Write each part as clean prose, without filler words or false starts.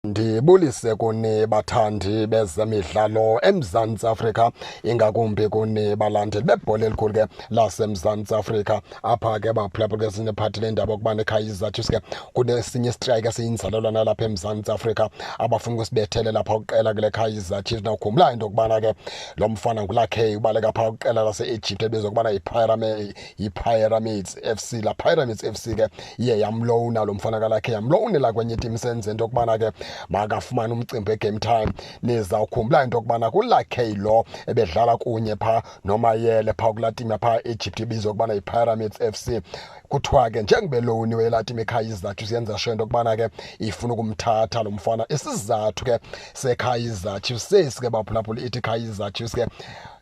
Ndibulise kuni bathandi bezemidlalo eMzantsi Afrika, ingakumbi kuni balandeli bebhola elikhulu ke laseMzantsi Afrika. Apha ke baphulaphula ke sinephathi lendaba ukuba neKaizer Chiefs ke kunesinye istrike esiyinzalelwana lapha eMzantsi Afrika abafuna ukusibethelela phaa uqela kule Kaizer Chiefs. Nawukhumbula into yokubana ke lo mfana ngulakhe ubaleka phaa uqela lase-Egypt ebizwa ukubana yi-Pyramids FC. La Pyramids FC ke iye yamlowuna lo mfana kalakhe, yamlowunela kwenye itim senze into yokubana ke makafumane umcimbi egame time. Nizawukhumbula into yokubana kulakhe lo ebedlala kunye phaa nomayele phaa kulaa tim yaphaa Egypt ibizwa ukubana yi-Pyramids FC. Kuthiwa ke njengebelowuniwe laa tim eKaizer Chiefs yenza sure into yokubana ke ifuna ukumthatha lo mfana. Isizathu ke seKaizer Chiefs sesi ke baphulaphula ithi Kaizer Chiefs ke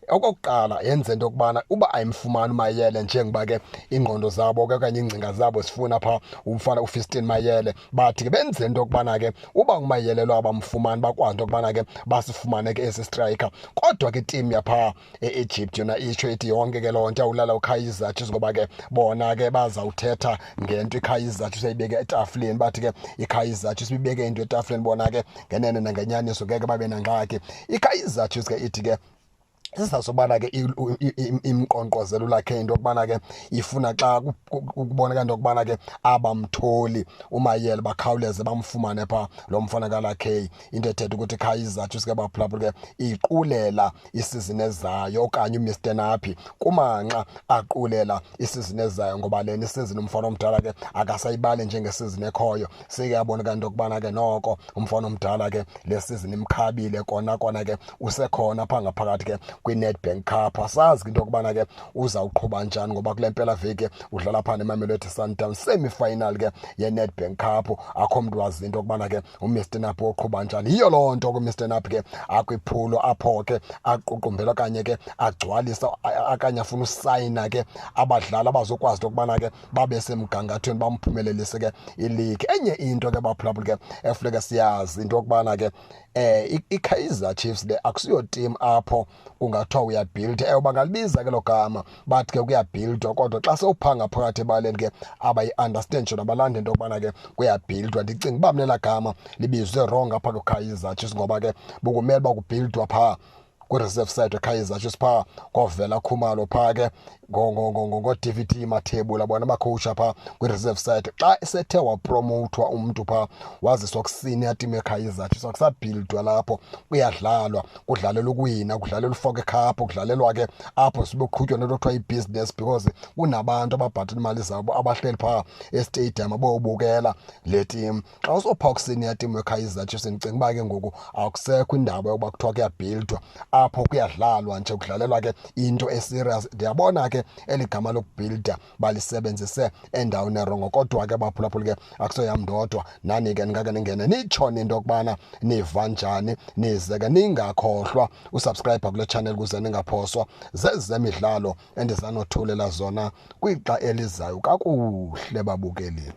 okokuqala yenze into yokubana uba ayimfumani umayele njengoba ke ingqondo zabo ke okanye iingcinga zabo sifuna phaa umfana uFistini Mayele, bathi ke benze into yokubana ke uba umayele lo abamfumani bakwazi into yokubana ke basifumane ke esi striker. Kodwa ke tim yaphaa e-Egypt yona itsho ithi yonke ke loo nto yawulala uKaizer Chiefs ngoba ke bona ke bazawuthetha ngento iKaizer Chiefs ayibeke etafileni. Bathi ke iKaizer Chiefs ibeke into etafileni, bona ke ngenene nangenyaniso ngeke babe nangxaki. iKaizer Chiefs ke ithi ke sisasobana ke imqonqozelo lakhe into yokubana ke ifuna xa kubonakala into yokubana ke abamtholi umayele bakhawuleze bamfumane phaa lo mfana kalakhe. Into ethetha ukuthi Kaizer Chiefs ke baphulaphula ke iqulela isizini ezayo okanye uMr Nappy kumanxa aqulela isizini ezayo, ngoba lena isizini umfana omdala ke akasayibali njengesizini ekhoyo. Seke yabonakala into yokubana ke noko umfana omdala ke le sizini imkhabile kona ke usekhona phaa ngaphakathi ke kwi-Nedbank Cup. Asazi into yokubana ke uzawuqhuba njani ngoba kule mpela veki udlala phaa neMamelodi Sundowns semi-final ke ye-Nedbank Cup. Akho mntu wazi into yokubana ke uMr Nappy oqhuba njani. Yiyo loo nto ke uMr Nappy ke akwiphulo apho ke aququmbela okanye ke agcwalisa okanye afuna usayina ke abadlali abazokwazi into yokubana ke babe semgangathweni bamphumelelise ke iligi. Enye into ke baphulaphula ke efuneka siyazi into yokubana ke iKaizer Chiefs le akusiyo tim apho kungathiwa uyabhilda. Ewe bangalibiza ke lo gama bathi ke kuyabhildwa, kodwa xa sewuphanga phakathi ebaleni ke abayi-understand nje nabalanda into yokubana ke kuyabhildwa. Ndicinga uba mnela gama libizwe wrong apha kwiKaizer Chiefs ngoba ke bukumele uba kubhildwa phaa kwi-reserve side eKaizer Chiefs phaa ngoVela Khumalo phaa ke ngo-DVD Mathebula bona bakhowutsha phaa kwi-reserve side. Xa esethe wapromothwa umntu phaa waziswa kusenior team eKaizer Chiefs akusabhildwa lapho, kuyadlalwa, kudlalelwa ukuwina, kudlalelwa ufoke cup, kudlalelwa ke apho sibe qhutywa nento kuthiwa i-business, because kunabantu ababhatala imali zabo abahleli phaa estadium bayobukela le team. Xa usophaa kusenior team weKaizer Chiefs ndicinga uba ke ngoku akusekho indaba yokuba kuthiwa kuyabhildwa. Apho kuyadlalwa nje, kudlalelwa ke into eserious. Ndiyabona ke eli gama lokubhilda balisebenzise endaweni erongo, kodwa ke baphulaphula ke akusoyam ndodwa. Nani ke ningake ningene nitshone into yokubana niva njani, nize ke ningakhohlwa usubscribe kule channel ukuze ningaphoswa zezemidlalo endizanothulela zona kwixa elizayo kakuhle babukeli.